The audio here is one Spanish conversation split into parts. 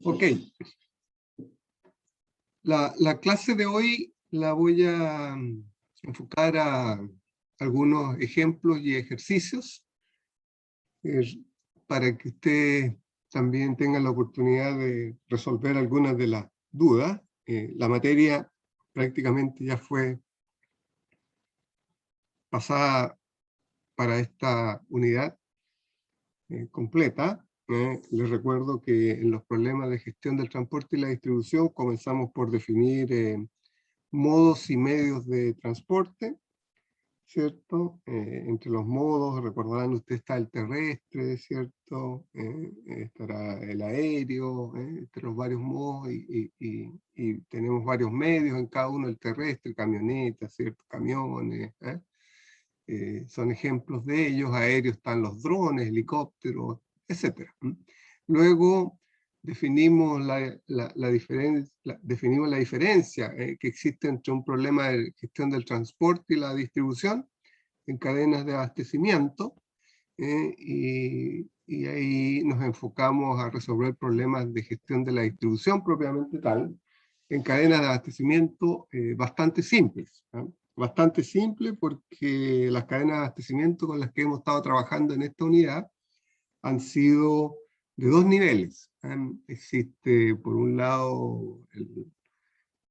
Ok, la clase de hoy la voy a enfocar a algunos ejemplos y ejercicios eh, para que ustedes también tengan la oportunidad de resolver algunas de las dudas. La materia prácticamente ya fue pasada para esta unidad completa. Les recuerdo que en los problemas de gestión del transporte y la distribución comenzamos por definir modos y medios de transporte, ¿cierto? Entre los modos, recordarán ustedes, está el terrestre, ¿cierto? Estará el aéreo, entre los varios modos, y tenemos varios medios en cada uno, el terrestre, camionetas, ¿cierto? Camiones, son ejemplos de ellos. Aéreos están los drones, helicópteros, etc. Luego definimos definimos la diferencia que existe entre un problema de gestión del transporte y la distribución en cadenas de abastecimiento, y ahí nos enfocamos a resolver problemas de gestión de la distribución propiamente tal, en cadenas de abastecimiento bastante simples. Bastante simple porque las cadenas de abastecimiento con las que hemos estado trabajando en esta unidad han sido de dos niveles. Existe por un lado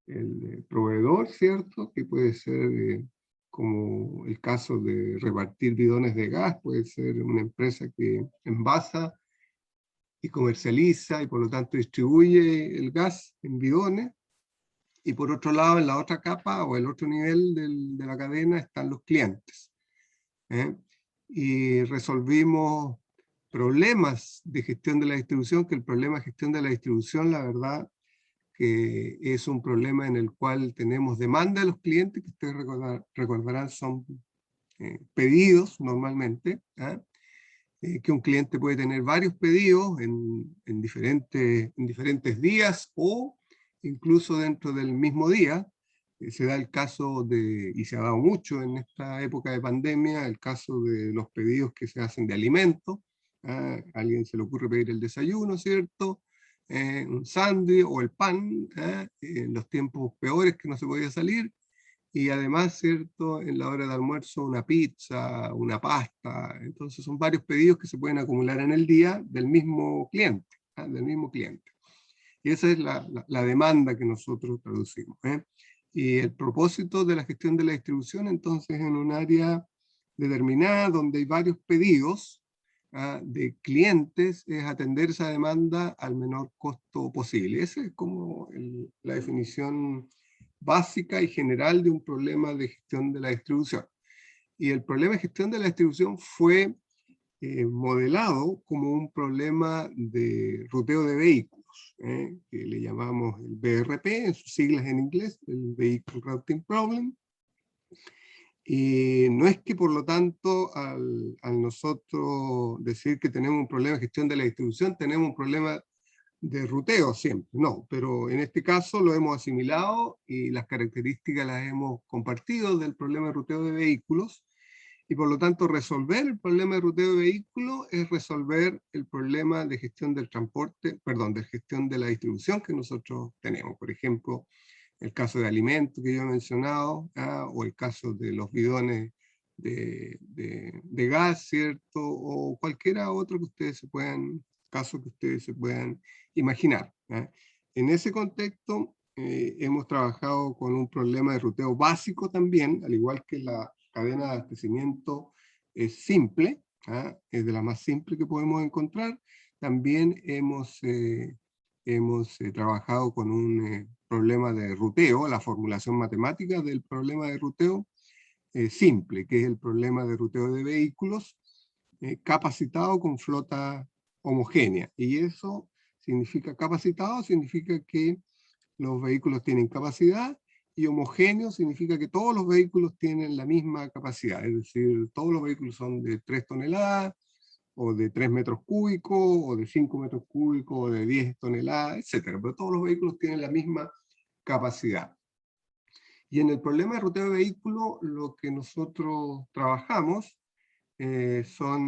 el proveedor, ¿cierto? Que puede ser como el caso de repartir bidones de gas, puede ser una empresa que envasa y comercializa y por lo tanto distribuye el gas en bidones. Y por otro lado, en la otra capa o el otro nivel de la cadena están los clientes. Y resolvimos problemas de gestión de la distribución, que el problema de gestión de la distribución, la verdad, que es un problema en el cual tenemos demanda de los clientes, que ustedes recordarán son pedidos normalmente, que un cliente puede tener varios pedidos en diferentes días o incluso dentro del mismo día. Se da el caso de, y se ha dado mucho en esta época de pandemia, el caso de los pedidos que se hacen de alimentos. A alguien se le ocurre pedir el desayuno, ¿cierto? Un sándwich o el pan, en los tiempos peores que no se podía salir, y además, ¿cierto?, en la hora de almuerzo una pizza, una pasta. Entonces son varios pedidos que se pueden acumular en el día del mismo cliente, del mismo cliente. Y esa es la demanda que nosotros traducimos. Y el propósito de la gestión de la distribución, entonces, en un área determinada donde hay varios pedidos de clientes, es atender esa demanda al menor costo posible. Esa es como la definición básica y general de un problema de gestión de la distribución. Y el problema de gestión de la distribución fue modelado como un problema de ruteo de vehículos, que le llamamos el BRP, en sus siglas en inglés, el Vehicle Routing Problem. Y no es que por lo tanto al nosotros decir que tenemos un problema de gestión de la distribución, tenemos un problema de ruteo siempre, no, pero en este caso lo hemos asimilado y las características las hemos compartido del problema de ruteo de vehículos, y por lo tanto resolver el problema de ruteo de vehículos es resolver el problema de gestión del transporte, perdón, de gestión de la distribución que nosotros tenemos. Por ejemplo, el caso de alimentos que yo he mencionado, o el caso de los bidones de gas, ¿cierto? O cualquiera otro que ustedes caso que ustedes se puedan imaginar. En ese contexto, hemos trabajado con un problema de ruteo básico también, al igual que la cadena de abastecimiento es simple, es de la más simple que podemos encontrar. También hemos trabajado con un problema de ruteo, la formulación matemática del problema de ruteo simple, que es el problema de ruteo de vehículos capacitado con flota homogénea. Y eso significa capacitado, significa que los vehículos tienen capacidad, y homogéneo significa que todos los vehículos tienen la misma capacidad, es decir, todos los vehículos son de 3 toneladas, o de 3 metros cúbicos, o de 5 metros cúbicos, o de 10 toneladas, etcétera, pero todos los vehículos tienen la misma capacidad. Y en el problema de ruteo de vehículos, lo que nosotros trabajamos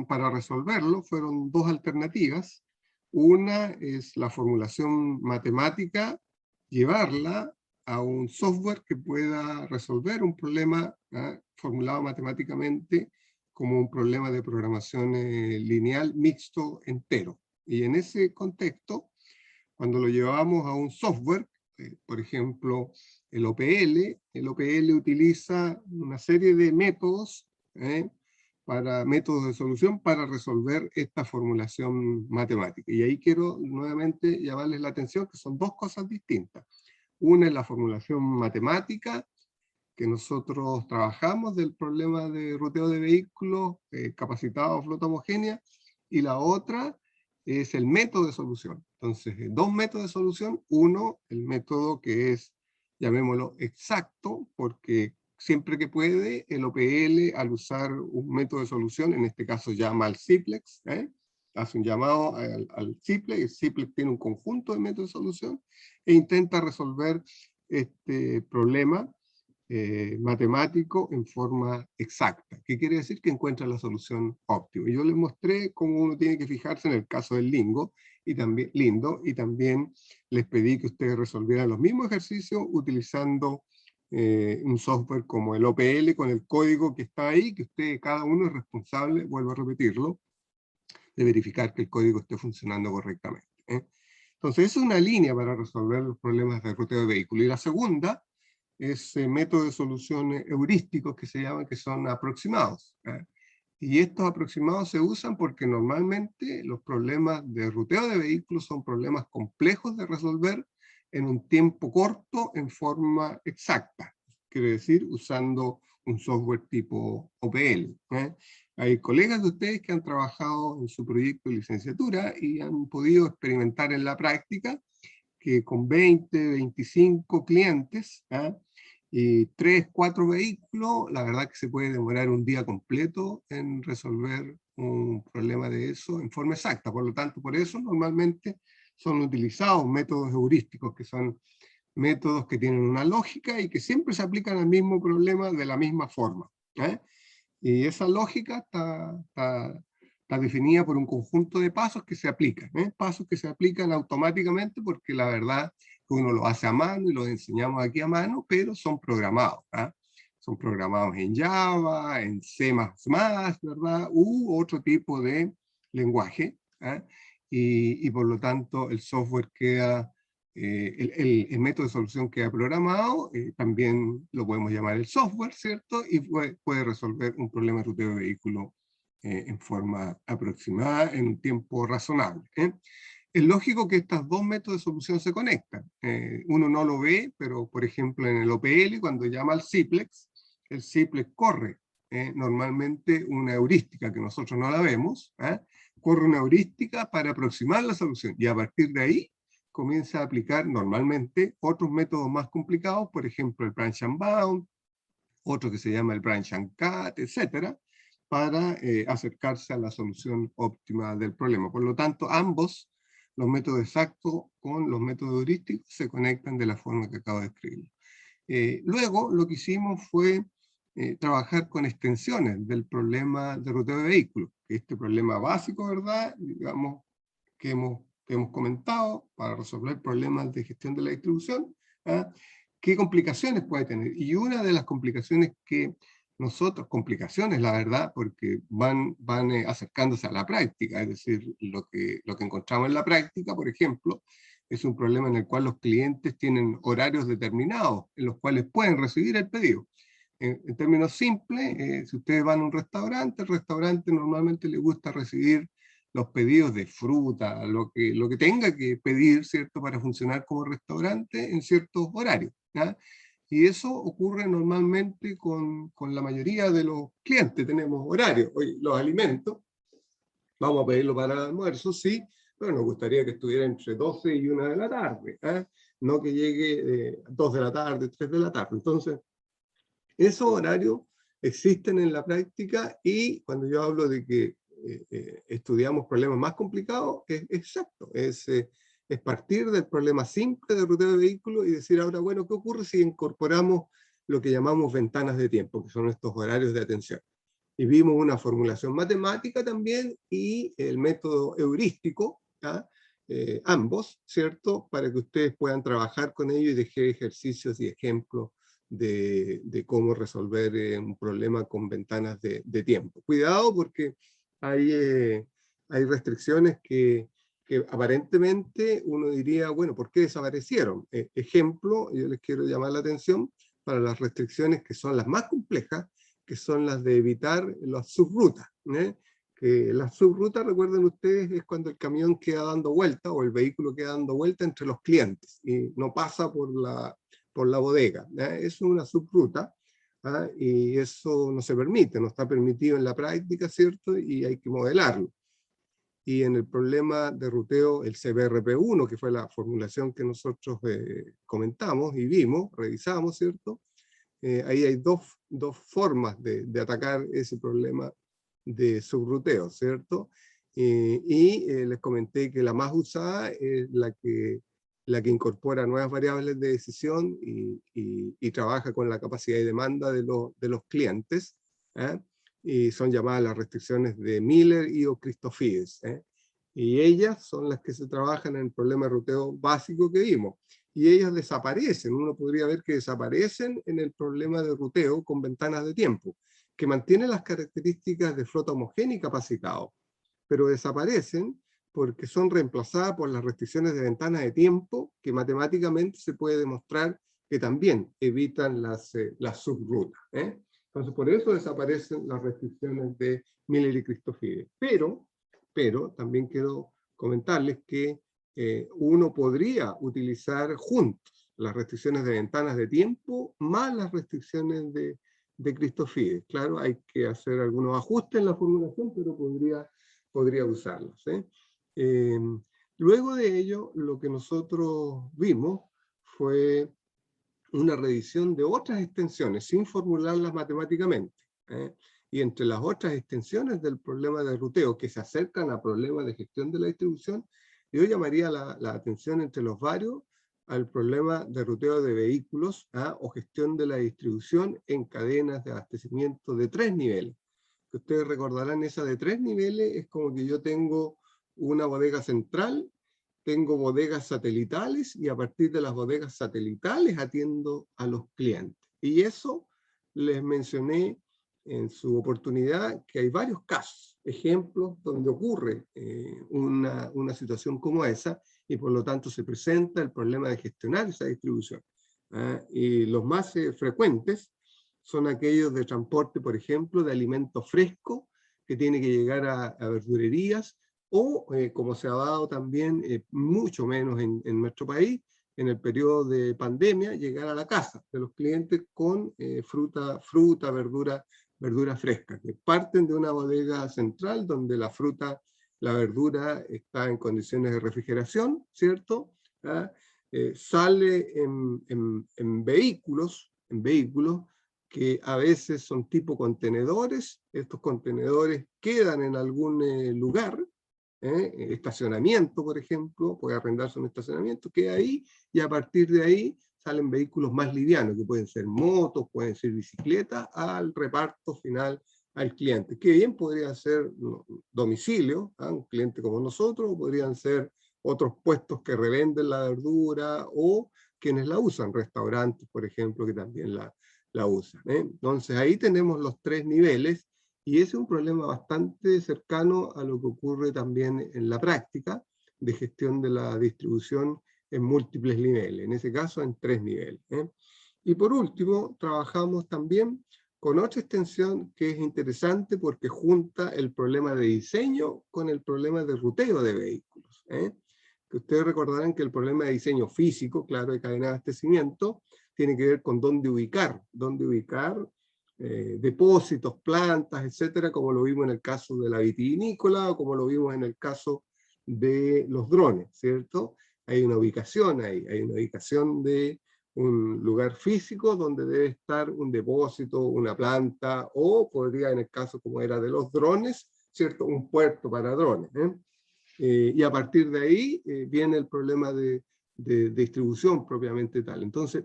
para resolverlo, fueron dos alternativas. Una es la formulación matemática, llevarla a un software que pueda resolver un problema formulado matemáticamente como un problema de programación lineal mixto entero. Y en ese contexto, cuando lo llevamos a un software, por ejemplo, el OPL utiliza una serie de métodos, métodos de solución para resolver esta formulación matemática. Y ahí quiero nuevamente llamarles la atención que son dos cosas distintas. Una es la formulación matemática, que nosotros trabajamos del problema de ruteo de vehículos capacitados flota homogénea, y la otra es el método de solución. Entonces, dos métodos de solución. Uno, el método que es, llamémoslo, exacto, porque siempre que puede, el OPL, al usar un método de solución, en este caso llama al simplex, hace un llamado al simplex, el simplex tiene un conjunto de métodos de solución, e intenta resolver este problema matemático en forma exacta. ¿Qué quiere decir? Que encuentra la solución óptima. Y yo les mostré cómo uno tiene que fijarse en el caso del lindo, y también les pedí que ustedes resolvieran los mismos ejercicios utilizando un software como el OPL, con el código que está ahí, que cada uno es responsable, vuelvo a repetirlo, de verificar que el código esté funcionando correctamente. Entonces, esa es una línea para resolver los problemas de ruteo de vehículos. Y la segunda es método de solución heurísticos que se llaman, que son aproximados. Y estos aproximados se usan porque normalmente los problemas de ruteo de vehículos son problemas complejos de resolver en un tiempo corto en forma exacta. Quiere decir, usando un software tipo OPL. Hay colegas de ustedes que han trabajado en su proyecto de licenciatura y han podido experimentar en la práctica que con 20, 25 clientes, y 3, 4 vehículos, la verdad que se puede demorar un día completo en resolver un problema de eso en forma exacta. Por lo tanto, por eso normalmente son utilizados métodos heurísticos, que son métodos que tienen una lógica y que siempre se aplican al mismo problema de la misma forma. Y esa lógica está definida por un conjunto de pasos que se aplican, pasos que se aplican automáticamente, porque la verdad que uno lo hace a mano y los enseñamos aquí a mano, pero son programados. Son programados en Java, en C++, ¿verdad? U otro tipo de lenguaje. Y por lo tanto el software queda, el método de solución queda programado, también lo podemos llamar el software, ¿cierto? Y puede resolver un problema de ruteo de vehículo en forma aproximada, en un tiempo razonable. Es lógico que estos dos métodos de solución se conectan. Uno no lo ve, pero por ejemplo en el OPL, cuando llama al simplex, el simplex corre normalmente una heurística que nosotros no la vemos, corre una heurística para aproximar la solución, y a partir de ahí comienza a aplicar normalmente otros métodos más complicados, por ejemplo el branch and bound, otro que se llama el branch and cut, etcétera, para acercarse a la solución óptima del problema. Por lo tanto, ambos, los métodos exactos con los métodos heurísticos, se conectan de la forma que acabo de escribir. Luego, lo que hicimos fue trabajar con extensiones del problema de ruteo de vehículos. Este problema básico, ¿verdad? Digamos, que hemos comentado para resolver problemas de gestión de la distribución. ¿Qué complicaciones puede tener? Y una de las complicaciones que complicaciones la verdad, porque van acercándose a la práctica, es decir, lo que encontramos en la práctica, por ejemplo, es un problema en el cual los clientes tienen horarios determinados en los cuales pueden recibir el pedido. En términos simples, si ustedes van a un restaurante, el restaurante normalmente le gusta recibir los pedidos de fruta, lo que tenga que pedir, ¿cierto?, para funcionar como restaurante en ciertos horarios. Y eso ocurre normalmente con la mayoría de los clientes. Tenemos horarios. Hoy los alimentos, vamos a pedirlo para el almuerzo, sí, pero nos gustaría que estuviera entre 12 y 1 de la tarde, no que llegue 2 de la tarde, 3 de la tarde. Entonces, esos horarios existen en la práctica, y cuando yo hablo de que estudiamos problemas más complicados, es exacto, es partir del problema simple de ruteo de vehículos y decir ahora, bueno, ¿qué ocurre si incorporamos lo que llamamos ventanas de tiempo, que son estos horarios de atención? Y vimos una formulación matemática también y el método heurístico, ambos, ¿cierto? Para que ustedes puedan trabajar con ellos y dejar ejercicios y ejemplos de cómo resolver un problema con ventanas de tiempo. Cuidado porque hay restricciones que aparentemente uno diría, bueno, ¿por qué desaparecieron? Ejemplo, yo les quiero llamar la atención para las restricciones que son las más complejas, que son las de evitar las subrutas, que las subrutas, recuerden ustedes, es cuando el camión queda dando vuelta o el vehículo queda dando vuelta entre los clientes y no pasa por la bodega. Es una subruta, y eso no se permite, no está permitido en la práctica, ¿cierto? Y hay que modelarlo. Y en el problema de ruteo, el CBRP1, que fue la formulación que nosotros comentamos y vimos, revisamos, ¿cierto? Ahí hay dos formas de atacar ese problema de subruteo, ¿cierto? Les comenté que la más usada es la que incorpora nuevas variables de decisión y trabaja con la capacidad y demanda de los clientes, y son llamadas las restricciones de Miller y o Christofides, y ellas son las que se trabajan en el problema de ruteo básico que vimos. Y ellas desaparecen, uno podría ver que desaparecen en el problema de ruteo con ventanas de tiempo, que mantiene las características de flota homogénea y capacitado, pero desaparecen porque son reemplazadas por las restricciones de ventanas de tiempo, que matemáticamente se puede demostrar que también evitan las subrutas. Entonces, por eso desaparecen las restricciones de Miller y Christofides. Pero también quiero comentarles que uno podría utilizar juntos las restricciones de ventanas de tiempo más las restricciones de Christofides. Claro, hay que hacer algunos ajustes en la formulación, pero podría usarlas. Luego de ello, lo que nosotros vimos fue una revisión de otras extensiones, sin formularlas matemáticamente. Y entre las otras extensiones del problema de ruteo que se acercan a problemas de gestión de la distribución, yo llamaría la atención entre los varios al problema de ruteo de vehículos, o gestión de la distribución en cadenas de abastecimiento de 3 niveles. Que ustedes recordarán, esa de 3 niveles es como que yo tengo una bodega central, tengo bodegas satelitales y a partir de las bodegas satelitales atiendo a los clientes. Y eso les mencioné en su oportunidad que hay varios casos, ejemplos donde ocurre una situación como esa y por lo tanto se presenta el problema de gestionar esa distribución. Y los más frecuentes son aquellos de transporte, por ejemplo, de alimento fresco que tiene que llegar a verdurerías, o como se ha dado también mucho menos en nuestro país, en el periodo de pandemia, llegar a la casa de los clientes con fruta, verdura fresca, que parten de una bodega central donde la fruta, la verdura está en condiciones de refrigeración, ¿cierto? Sale en vehículos que a veces son tipo contenedores. Estos contenedores quedan en algún lugar, estacionamiento, por ejemplo, puede arrendarse un estacionamiento, queda ahí, y a partir de ahí salen vehículos más livianos, que pueden ser motos, pueden ser bicicletas, al reparto final al cliente, que bien podría ser domicilio, un cliente como nosotros, o podrían ser otros puestos que revenden la verdura, o quienes la usan, restaurantes, por ejemplo, que también la usan. Entonces ahí tenemos los 3 niveles, y ese es un problema bastante cercano a lo que ocurre también en la práctica de gestión de la distribución en múltiples niveles, en ese caso en 3 niveles. Y por último, trabajamos también con otra extensión que es interesante porque junta el problema de diseño con el problema de ruteo de vehículos. Que ustedes recordarán que el problema de diseño físico, claro, de cadena de abastecimiento, tiene que ver con dónde ubicar depósitos, plantas, etcétera, como lo vimos en el caso de la vitivinícola o como lo vimos en el caso de los drones, ¿cierto? Hay una ubicación ahí, hay una ubicación de un lugar físico donde debe estar un depósito, una planta, o podría, en el caso como era de los drones, ¿cierto? Un puerto para drones. Y a partir de ahí viene el problema de distribución propiamente tal. Entonces,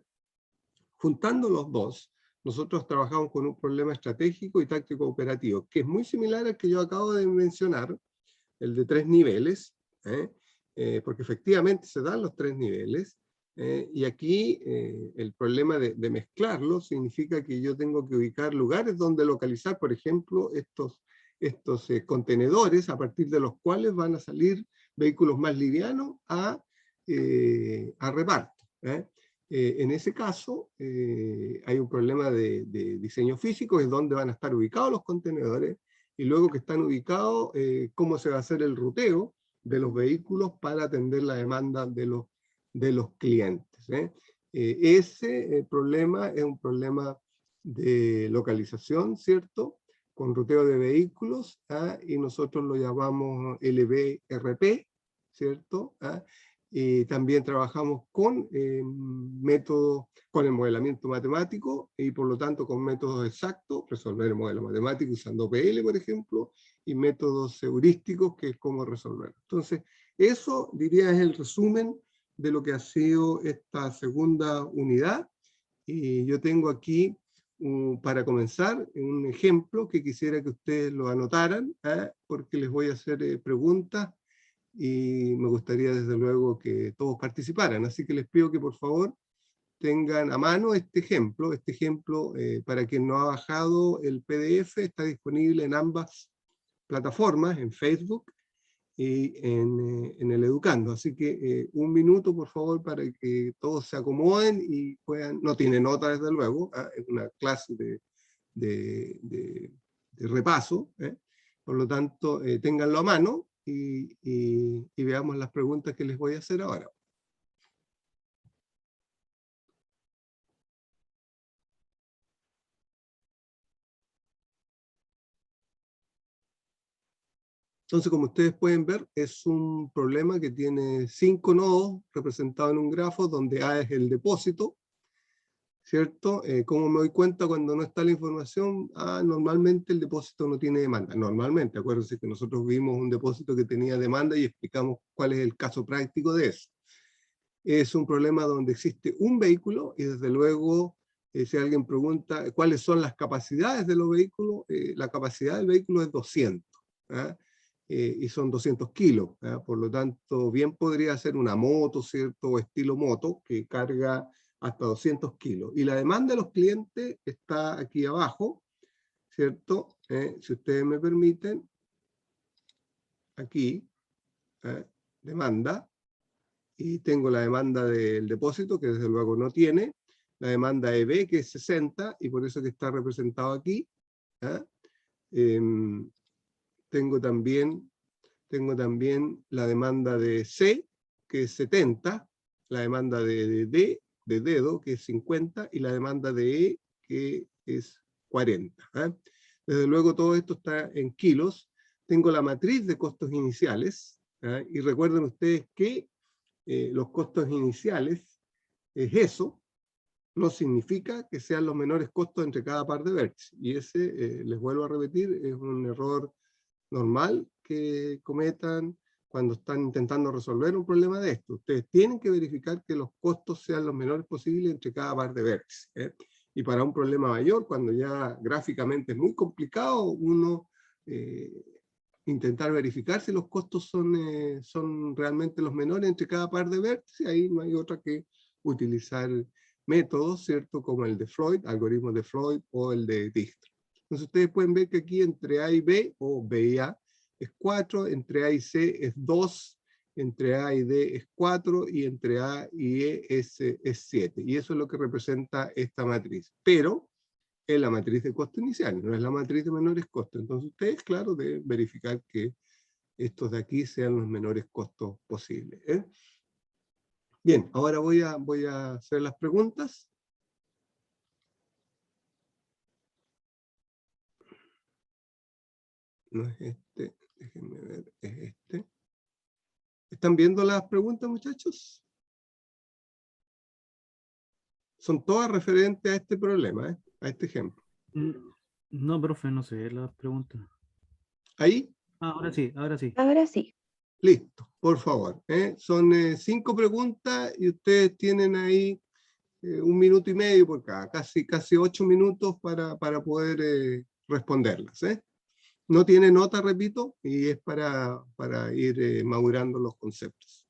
juntando los dos, nosotros trabajamos con un problema estratégico y táctico operativo, que es muy similar al que yo acabo de mencionar, el de 3 niveles, porque efectivamente se dan los 3 niveles, y aquí el problema de mezclarlo significa que yo tengo que ubicar lugares donde localizar, por ejemplo, estos contenedores a partir de los cuales van a salir vehículos más livianos a reparto. En ese caso, hay un problema de diseño físico, es dónde van a estar ubicados los contenedores, y luego que están ubicados, cómo se va a hacer el ruteo de los vehículos para atender la demanda de los clientes. Ese problema es un problema de localización, ¿cierto? Con ruteo de vehículos, y nosotros lo llamamos LVRP, ¿cierto? Y también trabajamos con métodos, con el modelamiento matemático, y por lo tanto con métodos exactos, resolver el modelo matemático usando PL, por ejemplo, y métodos heurísticos, que es cómo resolverlo. Entonces, eso, diría, es el resumen de lo que ha sido esta segunda unidad, y yo tengo aquí, para comenzar, un ejemplo que quisiera que ustedes lo anotaran, porque les voy a hacer preguntas, y me gustaría desde luego que todos participaran, así que les pido que por favor tengan a mano este ejemplo. Para quien no ha bajado el PDF, está disponible en ambas plataformas, en Facebook y en el Educando. Así que un minuto, por favor, para que todos se acomoden y puedan, no tiene nota desde luego, es una clase de repaso, por lo tanto, ténganlo a mano y veamos las preguntas que les voy a hacer ahora. Entonces, como ustedes pueden ver, es un problema que tiene 5 nodos representados en un grafo, donde A es el depósito, ¿cierto? ¿Cómo me doy cuenta cuando no está la información? Normalmente el depósito no tiene demanda. Normalmente, acuérdense que nosotros vimos un depósito que tenía demanda y explicamos cuál es el caso práctico de eso. Es un problema donde existe un vehículo, y desde luego, si alguien pregunta cuáles son las capacidades de los vehículos, la capacidad del vehículo es 200. Y son 200 kilos, por lo tanto, bien podría ser una moto, ¿cierto? O estilo moto, que carga hasta 200 kilos. Y la demanda de los clientes está aquí abajo, ¿cierto? Si ustedes me permiten, aquí, demanda, y tengo la demanda del depósito, que desde luego no tiene, la demanda EB, que es 60, y por eso que está representado aquí. Tengo también la demanda de C, que es 70, la demanda de D, de dedo, que es 50, y la demanda de E, que es 40. Desde luego todo esto está en kilos. Tengo la matriz de costos iniciales, y recuerden ustedes que los costos iniciales es eso, no significa que sean los menores costos entre cada par de vértices. Y ese, les vuelvo a repetir, es un error normal que cometan cuando están intentando resolver un problema de esto. Ustedes tienen que verificar que los costos sean los menores posibles entre cada par de vértices. Y para un problema mayor, cuando ya gráficamente es muy complicado, uno intentar verificar si los costos son realmente los menores entre cada par de vértices, ahí no hay otra que utilizar métodos, ¿cierto? Como el de Floyd, algoritmo de Floyd, o el de Dijkstra. Entonces ustedes pueden ver que aquí entre A y B, o B y A, es 4, entre A y C es 2, entre A y D es 4, y entre A y E es 7. Y eso es lo que representa esta matriz. Pero es la matriz de costo inicial, no es la matriz de menores costos. Entonces ustedes, claro, deben verificar que estos de aquí sean los menores costos posibles. Bien, ahora voy a hacer las preguntas. No es este, déjenme ver, es este. ¿Están viendo las preguntas, muchachos? Son todas referentes a este problema, a este ejemplo. No, profe, no sé las preguntas. ¿Ahí? Ahora sí, ahora sí. Ahora sí. Listo, por favor. Son 5 preguntas y ustedes tienen ahí 1 minuto y medio por cada, casi 8 minutos para poder responderlas. No tiene nota, repito, y es para ir madurando los conceptos.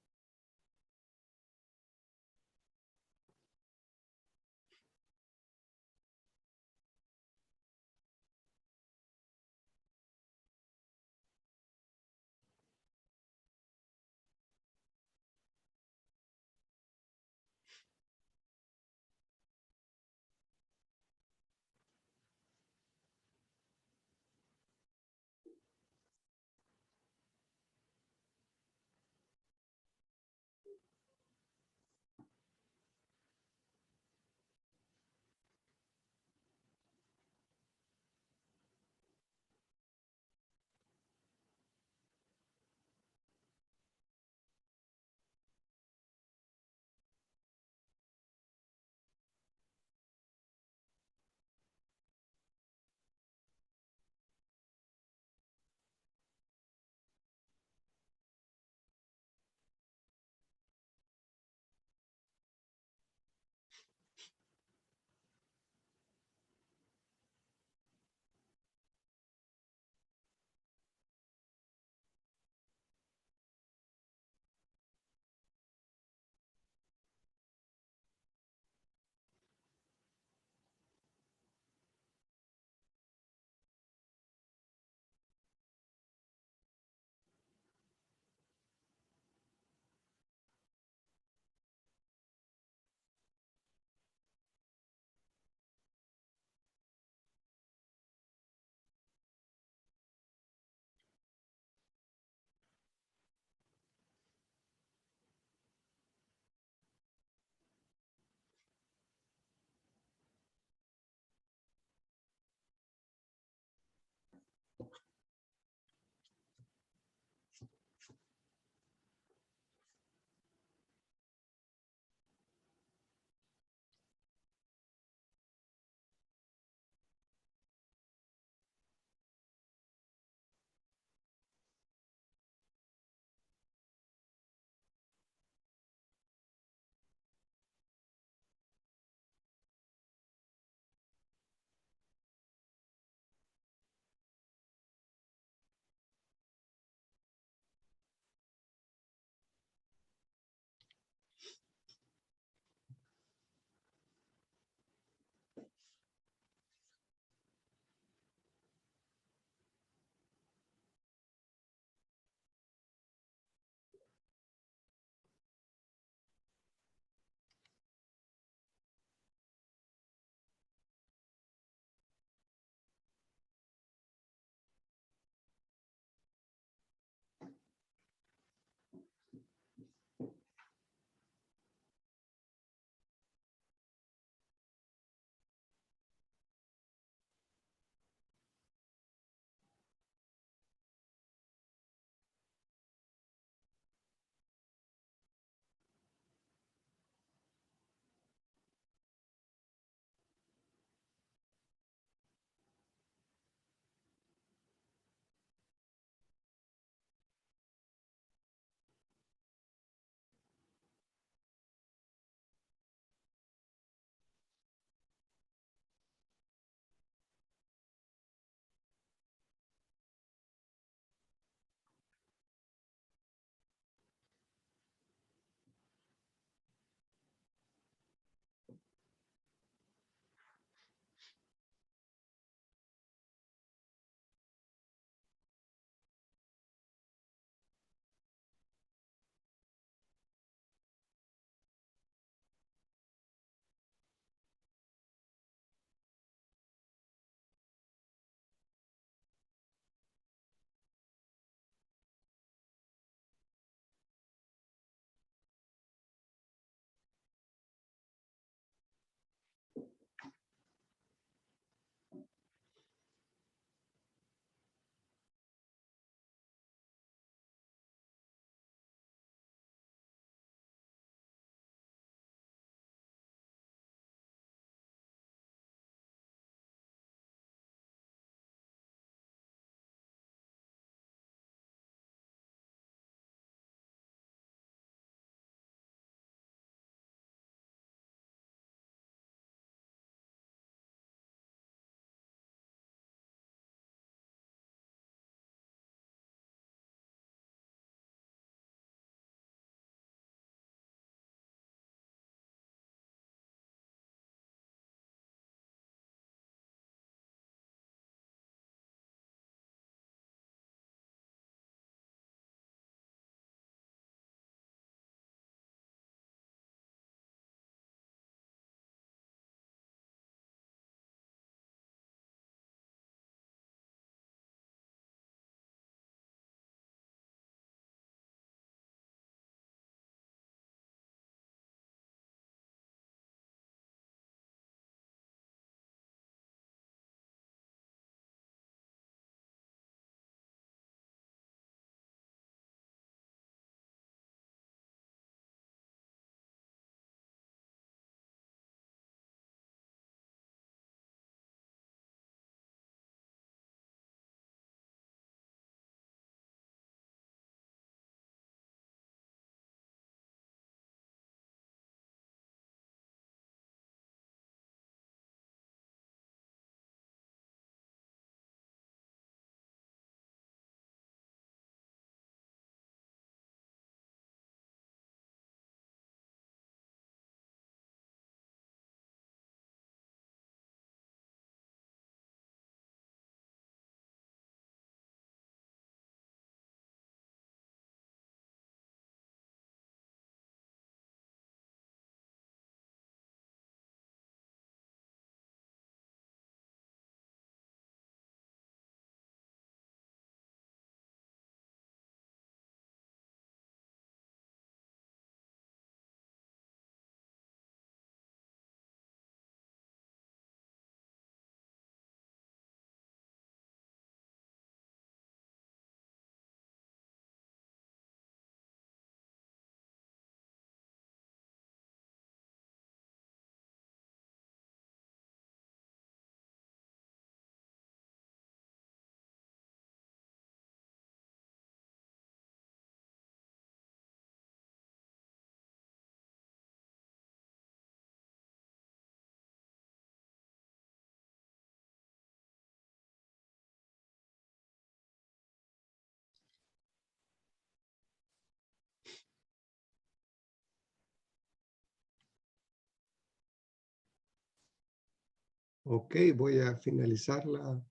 Ok, voy a finalizar la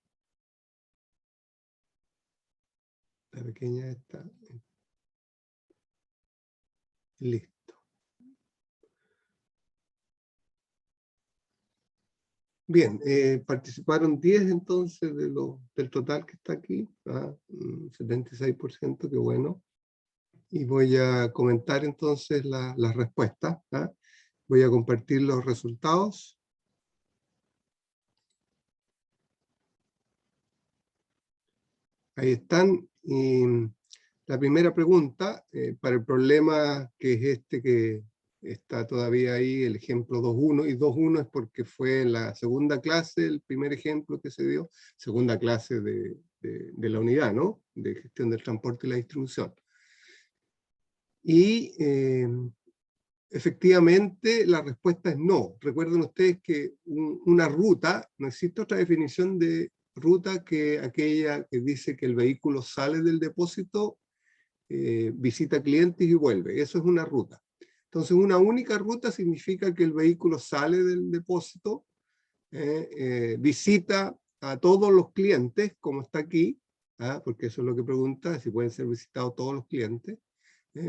pequeña esta. Listo. Bien, participaron 10 entonces del total que está aquí, 76%, qué bueno. Y voy a comentar entonces las respuestas. Voy a compartir los resultados. Ahí están. Y la primera pregunta, para el problema que es este que está todavía ahí, el ejemplo 2.1, y 2.1 es porque fue en la segunda clase, el primer ejemplo que se dio, segunda clase de la unidad, ¿no? De gestión del transporte y la distribución. Y efectivamente la respuesta es no. Recuerden ustedes que una ruta, no existe otra definición de ruta que aquella que dice que el vehículo sale del depósito, visita clientes y vuelve. Eso es una ruta. Entonces una única ruta significa que el vehículo sale del depósito, visita a todos los clientes, como está aquí, porque eso es lo que pregunta, si pueden ser visitados todos los clientes,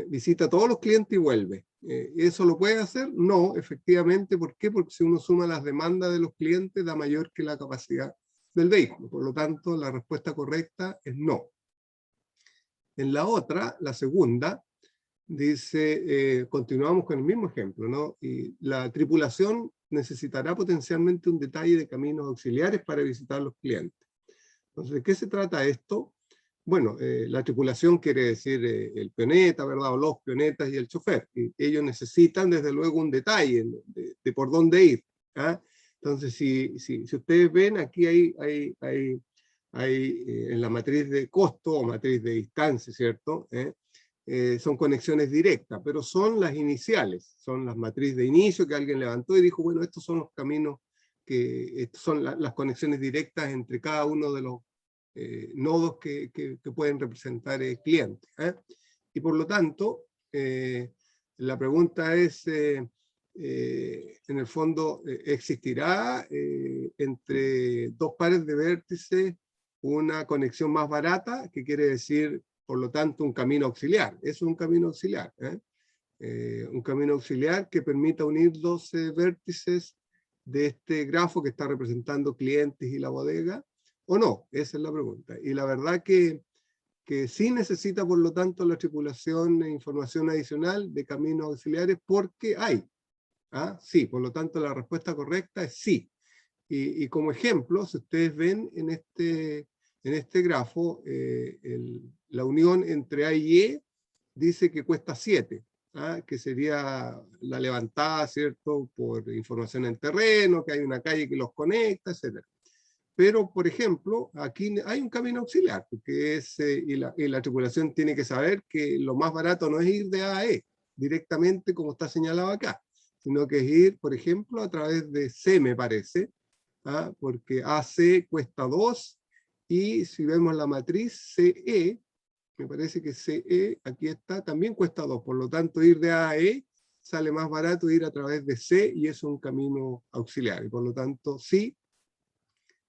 visita a todos los clientes y vuelve. ¿Eso lo puede hacer? No, efectivamente. ¿Por qué? Porque si uno suma las demandas de los clientes, da mayor que la capacidad del vehículo. Por lo tanto, la respuesta correcta es no. En la otra, la segunda, dice, continuamos con el mismo ejemplo, ¿no? Y la tripulación necesitará potencialmente un detalle de caminos auxiliares para visitar los clientes. Entonces, ¿de qué se trata esto? Bueno, la tripulación quiere decir el peoneta, ¿verdad? O los peonetas y el chofer. Y ellos necesitan, desde luego, un detalle de por dónde ir. Entonces, si ustedes ven, aquí hay en la matriz de costo o matriz de distancia, ¿cierto? Son conexiones directas, pero son las iniciales, son las matrices de inicio que alguien levantó y dijo, bueno, estos son los caminos, estos son las conexiones directas entre cada uno de los nodos que pueden representar clientes. Y por lo tanto, la pregunta es, en el fondo, ¿existirá entre dos pares de vértices una conexión más barata, que quiere decir, por lo tanto, un camino auxiliar? Es un camino auxiliar. Un camino auxiliar que permita unir 12 vértices de este grafo que está representando clientes y la bodega, ¿o no? Esa es la pregunta. Y la verdad que sí necesita, por lo tanto, la tripulación información adicional de caminos auxiliares porque hay. Sí, por lo tanto, la respuesta correcta es sí. Y como ejemplo, si ustedes ven en este grafo, la unión entre A y E dice que cuesta 7, que sería la levantada, ¿cierto?, por información en terreno, que hay una calle que los conecta, etc. Pero, por ejemplo, aquí hay un camino auxiliar, que es, y la tripulación tiene que saber que lo más barato no es ir de A a E, directamente como está señalado acá, sino que es ir, por ejemplo, a través de C, me parece, porque AC cuesta 2, y si vemos la matriz CE, me parece que CE, aquí está, también cuesta 2, por lo tanto ir de A a E sale más barato ir a través de C, y es un camino auxiliar, y por lo tanto sí,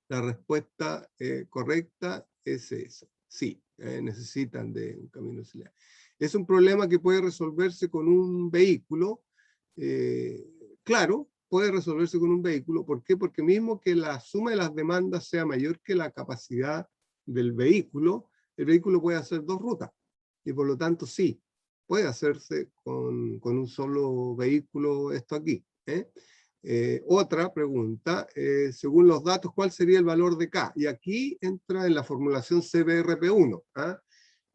la respuesta correcta es esa, sí, necesitan de un camino auxiliar. Es un problema que puede resolverse con un vehículo, claro, puede resolverse con un vehículo. ¿Por qué? Porque mismo que la suma de las demandas sea mayor que la capacidad del vehículo, el vehículo puede hacer dos rutas, y por lo tanto sí, puede hacerse con un solo vehículo esto aquí. Otra pregunta, según los datos, ¿cuál sería el valor de K? Y aquí entra en la formulación CBRP1.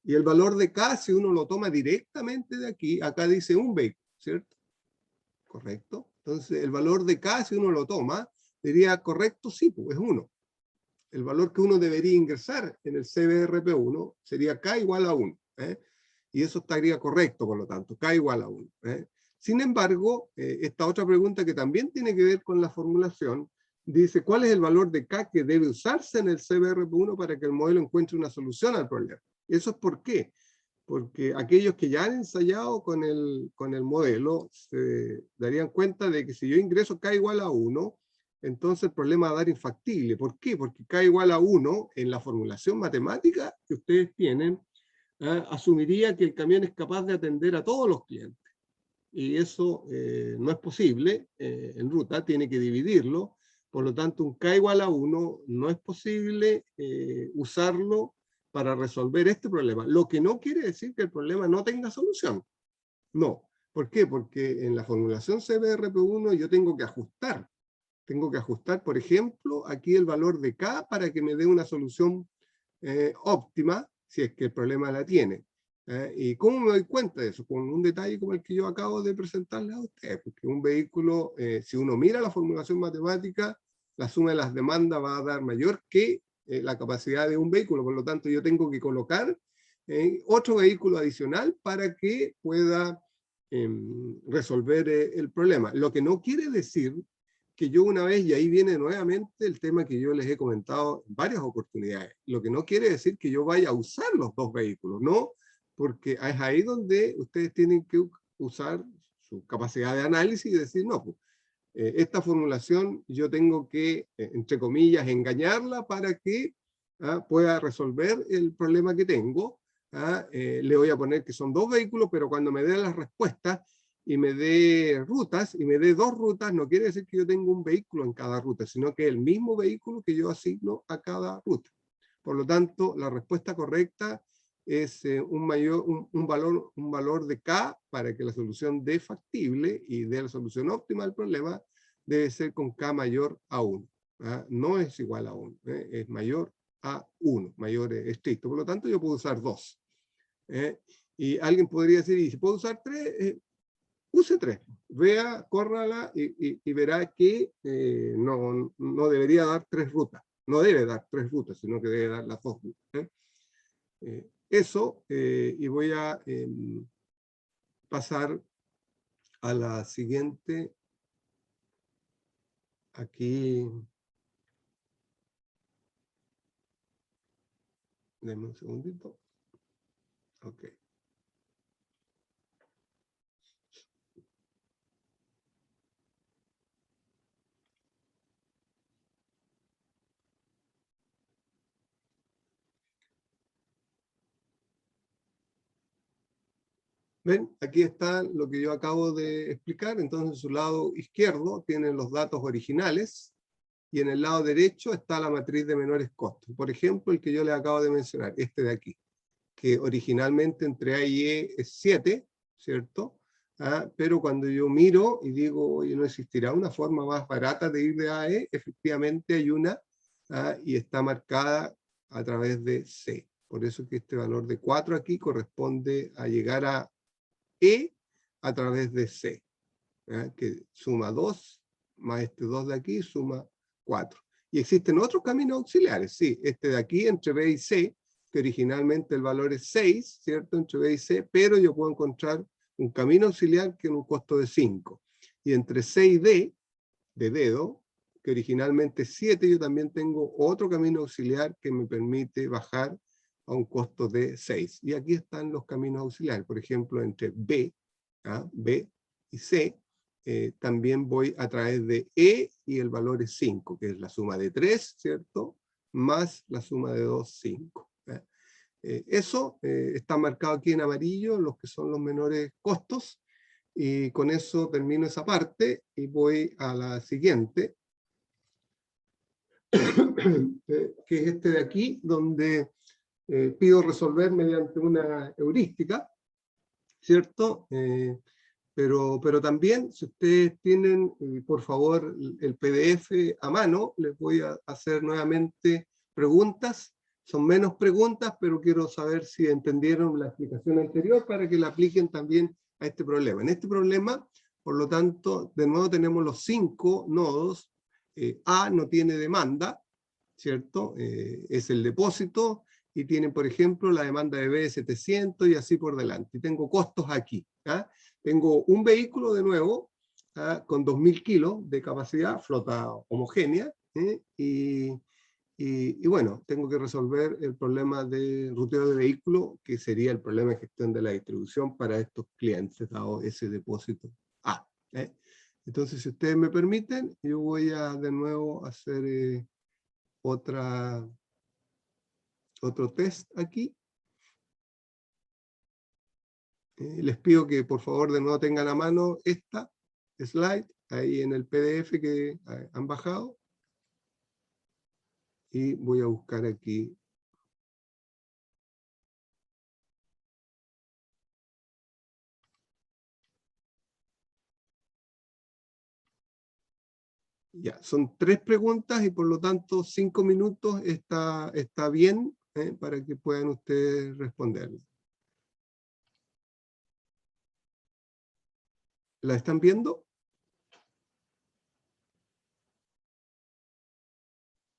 Y el valor de K, si uno lo toma directamente de aquí, acá dice un vehículo, ¿cierto? ¿Correcto? Entonces, el valor de K, si uno lo toma, diría correcto, sí, pues es 1. El valor que uno debería ingresar en el CBRP1 sería K igual a 1. Y eso estaría correcto, por lo tanto, K igual a 1. Sin embargo, esta otra pregunta que también tiene que ver con la formulación, dice, ¿cuál es el valor de K que debe usarse en el CBRP1 para que el modelo encuentre una solución al problema? ¿Eso es por qué? Porque aquellos que ya han ensayado con el modelo se darían cuenta de que si yo ingreso K igual a 1, entonces el problema va a dar infactible. ¿Por qué? Porque K igual a 1 en la formulación matemática que ustedes tienen, asumiría que el camión es capaz de atender a todos los clientes. Y eso no es posible en ruta, tiene que dividirlo. Por lo tanto, un K igual a 1 no es posible usarlo para resolver este problema. Lo que no quiere decir que el problema no tenga solución. No. ¿Por qué? Porque en la formulación CBRP1 yo tengo que ajustar. Tengo que ajustar, por ejemplo, aquí el valor de K para que me dé una solución óptima, si es que el problema la tiene. ¿Y cómo me doy cuenta de eso? Con un detalle como el que yo acabo de presentarles a ustedes, porque un vehículo, si uno mira la formulación matemática, la suma de las demandas va a dar mayor que la capacidad de un vehículo, por lo tanto yo tengo que colocar otro vehículo adicional para que pueda resolver el problema. Lo que no quiere decir que yo una vez, y ahí viene nuevamente el tema que yo les he comentado en varias oportunidades, lo que no quiere decir que yo vaya a usar los dos vehículos, no, porque es ahí donde ustedes tienen que usar su capacidad de análisis y decir, no, pues, esta formulación yo tengo que, entre comillas, engañarla para que pueda resolver el problema que tengo. Le voy a poner que son dos vehículos, pero cuando me dé las respuestas y me dé rutas, y me dé dos rutas, no quiere decir que yo tenga un vehículo en cada ruta, sino que es el mismo vehículo que yo asigno a cada ruta. Por lo tanto, la respuesta correcta es un valor de K para que la solución dé factible y dé la solución óptima al problema, debe ser con K mayor a 1. No es igual a 1, es mayor a 1, mayor estricto. Por lo tanto, yo puedo usar 2. Y alguien podría decir, ¿y si puedo usar 3? Use 3. Vea, córrala y verá que no debería dar 3 rutas. No debe dar 3 rutas, sino que debe dar las 2 rutas. Eso, y voy a pasar a la siguiente. Aquí, denme un segundito. Ok. ¿Ven? Aquí está lo que yo acabo de explicar. Entonces, en su lado izquierdo tienen los datos originales y en el lado derecho está la matriz de menores costos. Por ejemplo, el que yo les acabo de mencionar, este de aquí, que originalmente entre A y E es 7, ¿cierto? Pero cuando yo miro y digo, oye, ¿no existirá una forma más barata de ir de A a E? Efectivamente hay una, y está marcada a través de C. Por eso que este valor de 4 aquí corresponde a llegar a E a través de C, que suma 2, más este 2 de aquí suma 4. Y existen otros caminos auxiliares, sí, este de aquí entre B y C, que originalmente el valor es 6, ¿cierto? Entre B y C, pero yo puedo encontrar un camino auxiliar que tiene un costo de 5. Y entre C y D, de dedo, que originalmente es 7, yo también tengo otro camino auxiliar que me permite bajar a un costo de 6. Y aquí están los caminos auxiliares, por ejemplo, entre B, B y C, también voy a través de E y el valor es 5, que es la suma de 3, ¿cierto? Más la suma de 2, 5. Eso está marcado aquí en amarillo, los que son los menores costos, y con eso termino esa parte y voy a la siguiente, que es este de aquí, donde pido resolver mediante una heurística, ¿cierto? Pero también, si ustedes tienen, por favor, el PDF a mano, les voy a hacer nuevamente preguntas. Son menos preguntas, pero quiero saber si entendieron la explicación anterior para que la apliquen también a este problema. En este problema, por lo tanto, de nuevo tenemos los 5 nodos. A no tiene demanda, ¿cierto? Es el depósito, y tienen, por ejemplo, la demanda de B de 700 y así por delante. Y tengo costos aquí. Tengo un vehículo de nuevo, con 2000 kilos de capacidad, flota homogénea, y bueno, tengo que resolver el problema de ruteo de vehículo, que sería el problema de gestión de la distribución para estos clientes, dado ese depósito A. Entonces, si ustedes me permiten, yo voy a de nuevo hacer otro test aquí. Les pido que por favor de nuevo tengan a mano esta slide ahí en el PDF que han bajado. Y voy a buscar aquí. Ya, son 3 preguntas y por lo tanto 5 minutos está bien para que puedan ustedes responderlas. ¿La están viendo?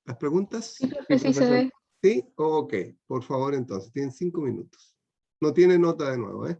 ¿Las preguntas? Sí, profe, sí se profesor. ve. ¿Sí? Ok, por favor entonces, tienen 5 minutos. No tiene nota de nuevo, ¿eh?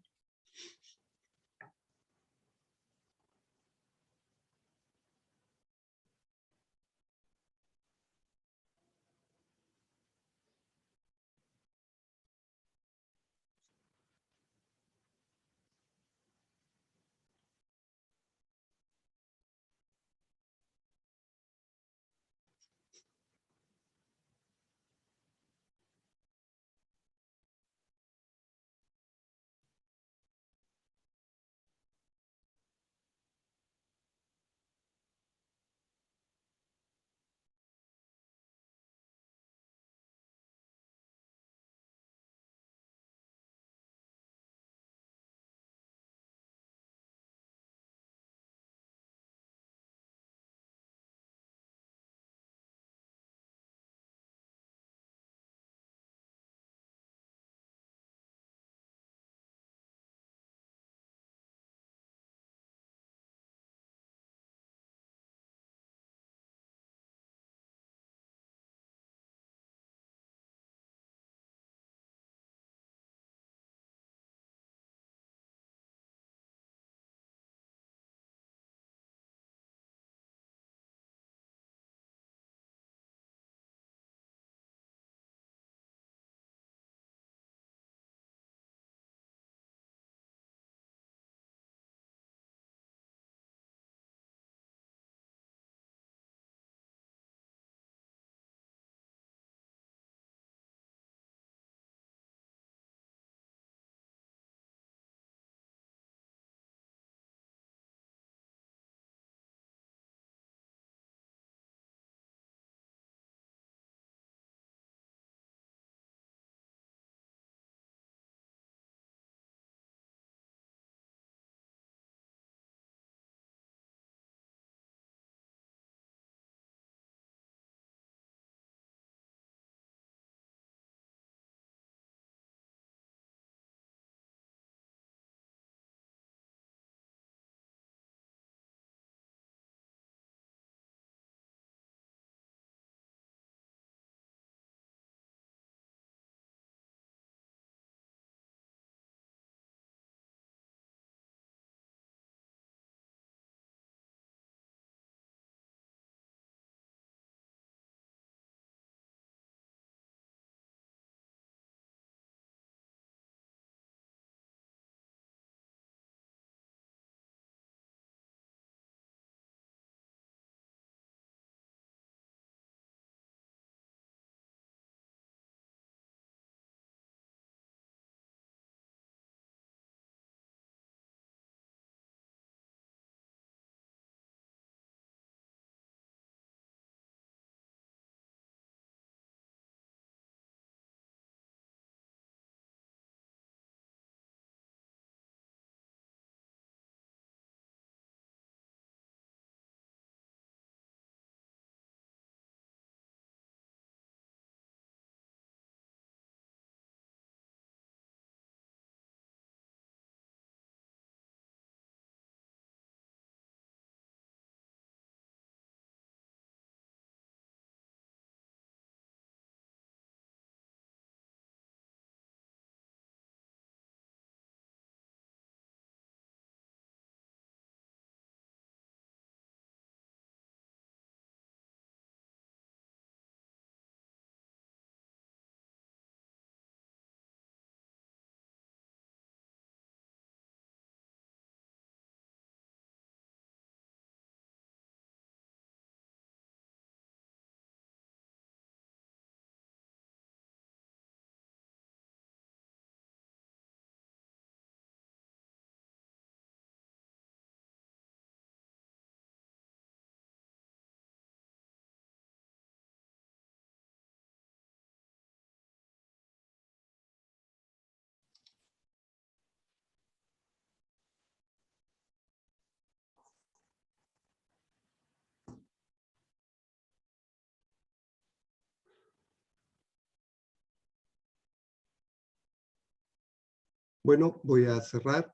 Bueno, voy a cerrar,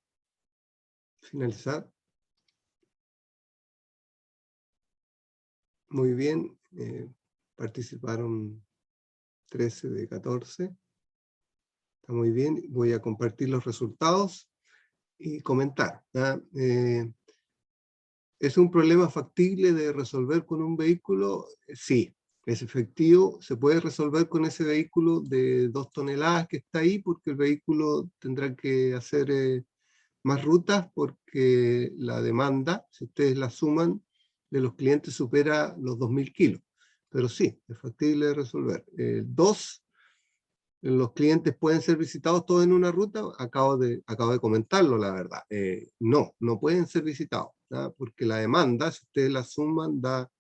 finalizar. Muy bien, participaron 13 de 14. Está muy bien, voy a compartir los resultados y comentar. ¿Es un problema factible de resolver con un vehículo? Sí, es efectivo, se puede resolver con ese vehículo de 2 toneladas que está ahí, porque el vehículo tendrá que hacer más rutas, porque la demanda, si ustedes la suman, de los clientes supera los 2.000 kilos. Pero sí, es factible de resolver. 2, los clientes pueden ser visitados todos en una ruta. Acabo de comentarlo, la verdad. No pueden ser visitados, ¿no? Porque la demanda, si ustedes la suman, da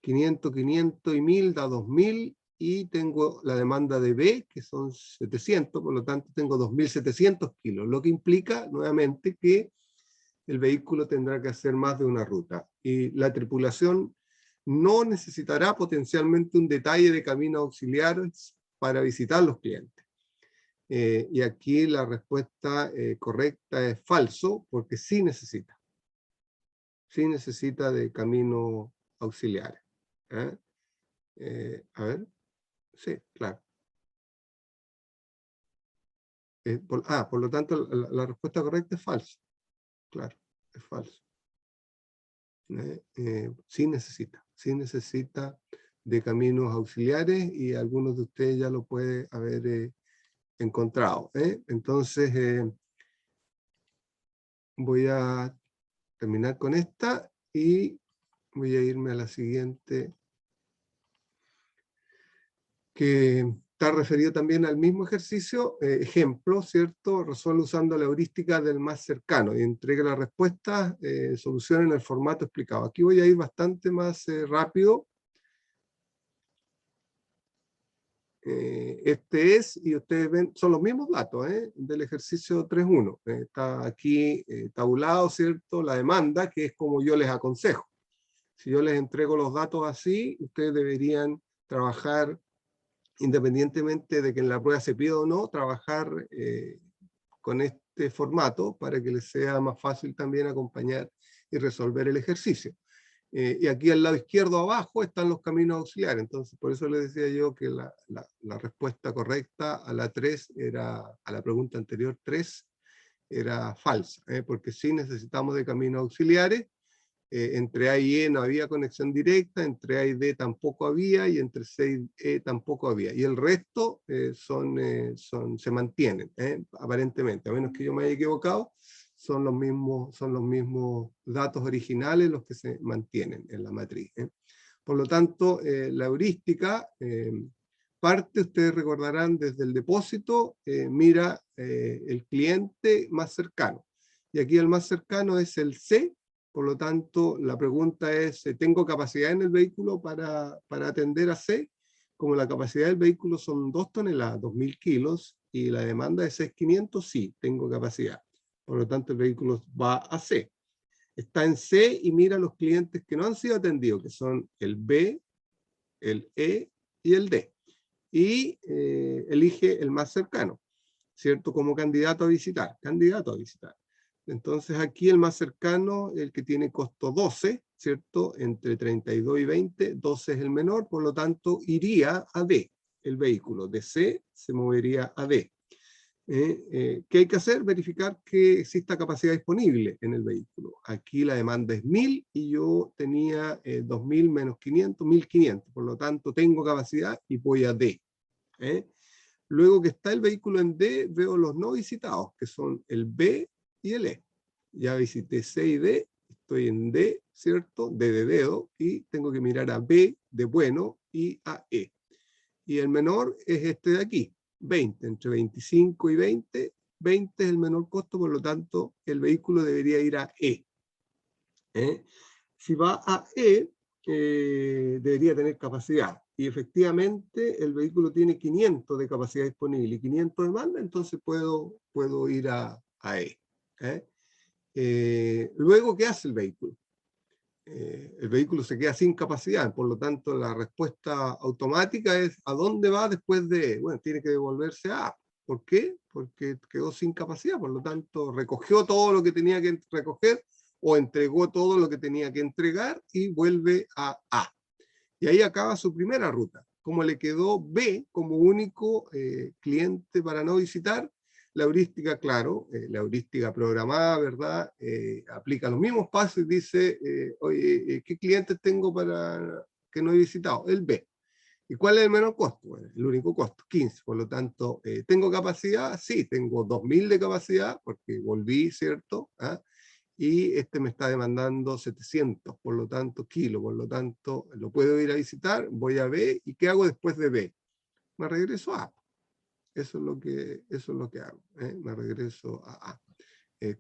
500, 500 y 1000, da 2000, y tengo la demanda de B, que son 700, por lo tanto tengo 2700 kilos, lo que implica, nuevamente, que el vehículo tendrá que hacer más de una ruta. Y la tripulación no necesitará potencialmente un detalle de caminos auxiliares para visitar los clientes. Y aquí la respuesta correcta es falso, porque sí necesita de caminos auxiliares. A ver, sí, claro. Por lo tanto, la respuesta correcta es falsa. Claro, es falso. Sí necesita de caminos auxiliares, y algunos de ustedes ya lo pueden haber encontrado. Entonces, voy a terminar con esta y voy a irme a la siguiente, que está referido también al mismo ejercicio. Ejemplo, ¿cierto? Resuelve usando la heurística del más cercano y entrega la respuesta, solución en el formato explicado. Aquí voy a ir bastante más rápido. Este es, y ustedes ven, son los mismos datos del ejercicio 3.1. Está aquí tabulado, ¿cierto? La demanda, que es como yo les aconsejo. Si yo les entrego los datos así, ustedes deberían trabajar, independientemente de que en la prueba se pida o no, trabajar con este formato para que les sea más fácil también acompañar y resolver el ejercicio. Y aquí al lado izquierdo abajo están los caminos auxiliares. Entonces, por eso les decía yo que la respuesta correcta a la 3 era, a la pregunta anterior 3, era falsa, porque sí necesitamos de caminos auxiliares. Entre A y E no había conexión directa, entre A y D tampoco había, y entre C y E tampoco había. Y el resto se mantienen, aparentemente, a menos que yo me haya equivocado. Son los mismos datos originales los que se mantienen en la matriz. Por lo tanto, la heurística parte, ustedes recordarán, desde el depósito, mira el cliente más cercano. Y aquí el más cercano es el C. Por lo tanto, la pregunta es, ¿tengo capacidad en el vehículo para atender a C? Como la capacidad del vehículo son 2 toneladas, 2.000 kilos, y la demanda es 6.500, sí, tengo capacidad. Por lo tanto, el vehículo va a C. Está en C y mira los clientes que no han sido atendidos, que son el B, el E y el D. Y elige el más cercano, ¿cierto? Como candidato a visitar, Entonces aquí el más cercano, el que tiene costo 12, ¿cierto? Entre 32 y 20, 12 es el menor, por lo tanto iría a D. El vehículo de C se movería a D. ¿Qué hay que hacer? Verificar que exista capacidad disponible en el vehículo. Aquí la demanda es 1000 y yo tenía 2000 menos 500, 1500. Por lo tanto, tengo capacidad y voy a D. Luego que está el vehículo en D, veo los no visitados, que son el B y el E. Ya visité C y D, estoy en D, ¿cierto? D de dedo, y tengo que mirar a B de bueno y a E. Y el menor es este de aquí, 20, entre 25 y 20, 20 es el menor costo, por lo tanto el vehículo debería ir a E. Si va a E, debería tener capacidad. Y efectivamente el vehículo tiene 500 de capacidad disponible y 500 de demanda, entonces puedo ir a E. Luego, ¿qué hace el vehículo? El vehículo se queda sin capacidad, por lo tanto la respuesta automática es ¿a dónde va después de E? Bueno, tiene que devolverse a A. ¿Por qué? Porque quedó sin capacidad, por lo tanto recogió todo lo que tenía que recoger o entregó todo lo que tenía que entregar y vuelve a A. Y ahí acaba su primera ruta. Como le quedó B como único cliente para no visitar, la heurística, claro, la heurística programada, ¿verdad? Aplica los mismos pasos y dice, oye, ¿qué clientes tengo para que no he visitado? El B. ¿Y cuál es el menor costo? Bueno, el único costo, 15. Por lo tanto, ¿tengo capacidad? Sí, tengo 2000 de capacidad, porque volví, ¿cierto? ¿Ah? Y este me está demandando 700, por lo tanto, kilos, por lo tanto, lo puedo ir a visitar, voy a B, ¿y qué hago después de B? Me regreso a A. Eso es lo que hago, ¿eh? Me regreso a A.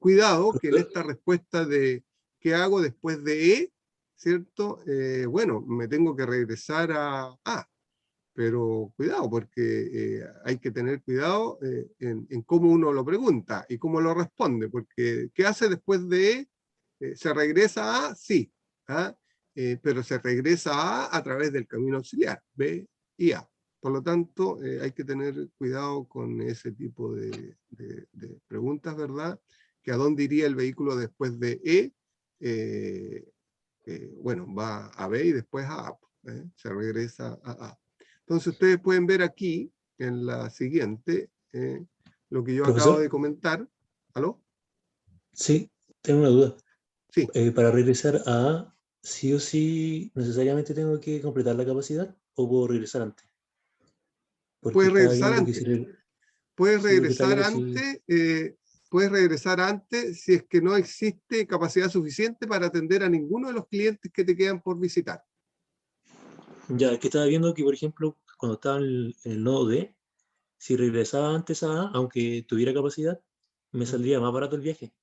Cuidado que en esta respuesta de ¿qué hago después de E? ¿Cierto? Bueno, me tengo que regresar a A, pero cuidado, porque hay que tener cuidado en cómo uno lo pregunta y cómo lo responde, porque ¿qué hace después de E? ¿Se regresa a? Sí, ¿ah? Pero se regresa a través del camino auxiliar, B y A. Por lo tanto, hay que tener cuidado con ese tipo de preguntas, ¿verdad? Que a dónde iría el vehículo después de E, bueno, va a B y después a A, se regresa a A. Entonces ustedes pueden ver aquí, en la siguiente, lo que yo acabo Profesor, de comentar. ¿Aló? sí, tengo una duda. Sí, Para regresar a A, sí o sí, necesariamente tengo que completar la capacidad o puedo regresar antes. Porque puedes estaba regresar viendo que antes. si, Puedes sí, porque está regresar claro si, antes, puedes regresar antes si es que no existe capacidad suficiente para atender a ninguno de los clientes que te quedan por visitar. ya que estaba viendo que, por ejemplo, cuando estaba en el nodo D, si regresaba antes a A, aunque tuviera capacidad, me saldría más barato el viaje,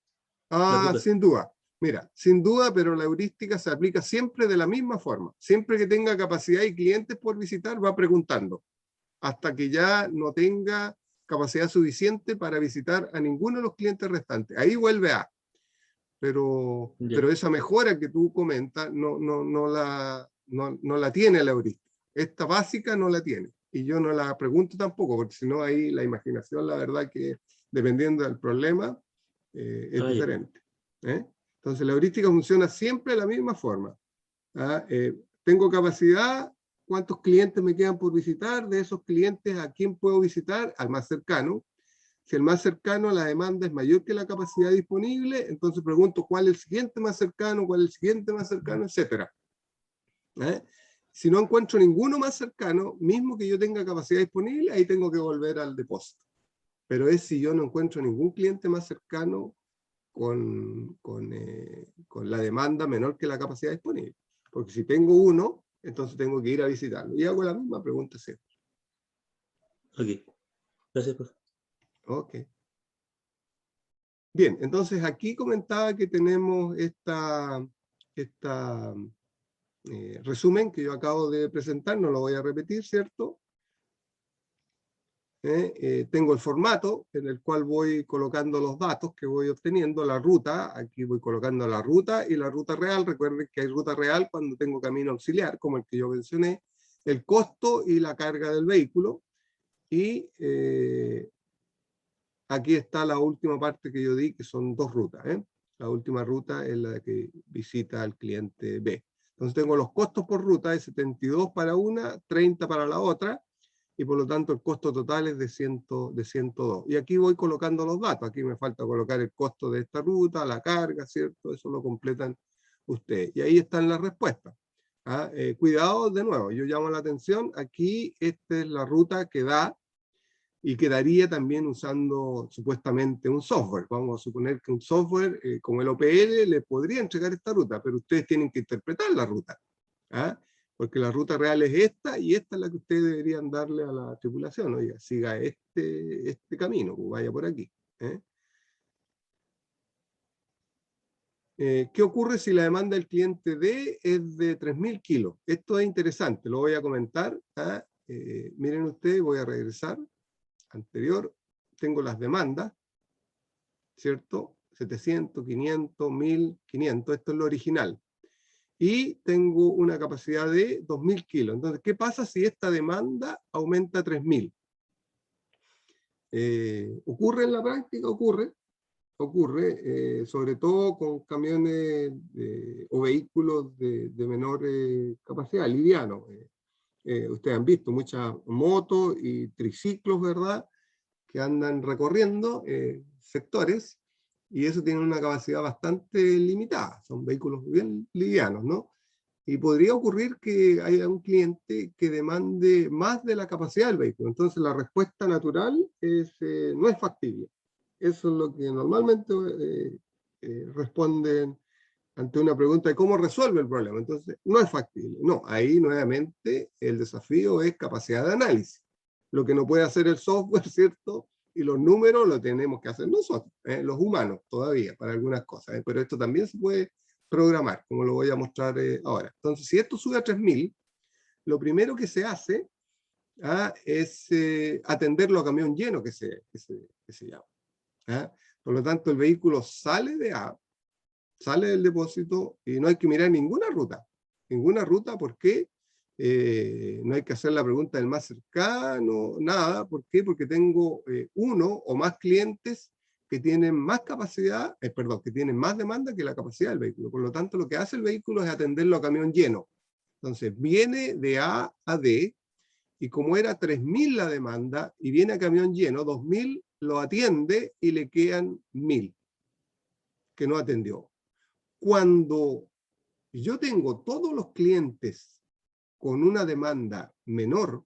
la Ah, ruta. sin duda. Mira, sin duda, pero la heurística se aplica siempre de la misma forma. Siempre que tenga capacidad y clientes por visitar, va preguntando, hasta que ya no tenga capacidad suficiente para visitar a ninguno de los clientes restantes. Ahí vuelve a. Ya, Pero esa mejora que tú comentas no la tiene la heurística. Esta básica no la tiene. Y yo no la pregunto tampoco, porque si no ahí la imaginación, la verdad que dependiendo del problema, es ya. diferente. ¿Eh? Entonces la heurística funciona siempre de la misma forma. ¿Ah? Tengo capacidad, ¿cuántos clientes me quedan por visitar? De esos clientes, ¿a quién puedo visitar? Al más cercano. Si el más cercano a la demanda es mayor que la capacidad disponible, entonces pregunto cuál es el siguiente más cercano, cuál es el siguiente más cercano, etc. Si no encuentro ninguno más cercano, mismo que yo tenga capacidad disponible, ahí tengo que volver al depósito. Pero es si yo no encuentro ningún cliente más cercano con la demanda menor que la capacidad disponible. Porque si tengo uno, entonces tengo que ir a visitarlo. Y hago la misma pregunta siempre. Ok, gracias, profe. Ok. Bien, entonces aquí comentaba que tenemos esta resumen que yo acabo de presentar, no lo voy a repetir, ¿cierto? Tengo el formato en el cual voy colocando los datos que voy obteniendo, la ruta, aquí voy colocando la ruta y la ruta real. Recuerden que hay ruta real cuando tengo camino auxiliar, como el que yo mencioné, el costo y la carga del vehículo. Y aquí está la última parte que yo di, que son dos rutas. La última ruta es la que visita al cliente B. Entonces tengo los costos por ruta de 72 para una, 30 para la otra, y por lo tanto el costo total es de 102. Y aquí voy colocando los datos. Aquí me falta colocar el costo de esta ruta, la carga, ¿cierto? Eso lo completan ustedes. Y ahí están las respuestas. Cuidado, de nuevo, yo llamo la atención. Aquí esta es la ruta que da y quedaría también usando supuestamente un software. Vamos a suponer que un software como el OPL le podría entregar esta ruta, pero ustedes tienen que interpretar la ruta. ¿Ah? Porque la ruta real es esta y esta es la que ustedes deberían darle a la tripulación. Oiga, siga este camino, pues vaya por aquí. ¿Qué ocurre si la demanda del cliente D es de 3.000 kilos? Esto es interesante, lo voy a comentar. Miren ustedes, voy a regresar. Anterior, tengo las demandas, ¿cierto? 700, 500, 1.500, esto es lo original. Y tengo una capacidad de 2.000 kilos. Entonces, ¿qué pasa si esta demanda aumenta a 3.000? Ocurre en la práctica, ocurre, sobre todo con camiones o vehículos de menor capacidad, livianos. Ustedes han visto muchas motos y triciclos, ¿verdad?, que andan recorriendo sectores, y eso tiene una capacidad bastante limitada, son vehículos bien livianos, ¿no? Y podría ocurrir que haya un cliente que demande más de la capacidad del vehículo, entonces la respuesta natural no es factible. Eso es lo que normalmente responden ante una pregunta de cómo resuelve el problema. Entonces, no es factible. No, ahí nuevamente el desafío es capacidad de análisis. Lo que no puede hacer el software, ¿cierto? Y los números lo tenemos que hacer nosotros, los humanos todavía, para algunas cosas. Pero esto también se puede programar, como lo voy a mostrar ahora. Entonces, si esto sube a 3000, lo primero que se hace es atenderlo a camión lleno, que se llama. Por lo tanto, el vehículo sale de A, sale del depósito y no hay que mirar ninguna ruta. Ninguna ruta, ¿por qué? No hay que hacer la pregunta del más cercano, nada. ¿Por qué? Porque tengo uno o más clientes que tienen más capacidad, que tienen más demanda que la capacidad del vehículo. Por lo tanto, lo que hace el vehículo es atenderlo a camión lleno. Entonces, viene de A a D, y como era 3000 la demanda y viene a camión lleno, 2000 lo atiende y le quedan 1000 que no atendió. Cuando yo tengo todos los clientes con una demanda menor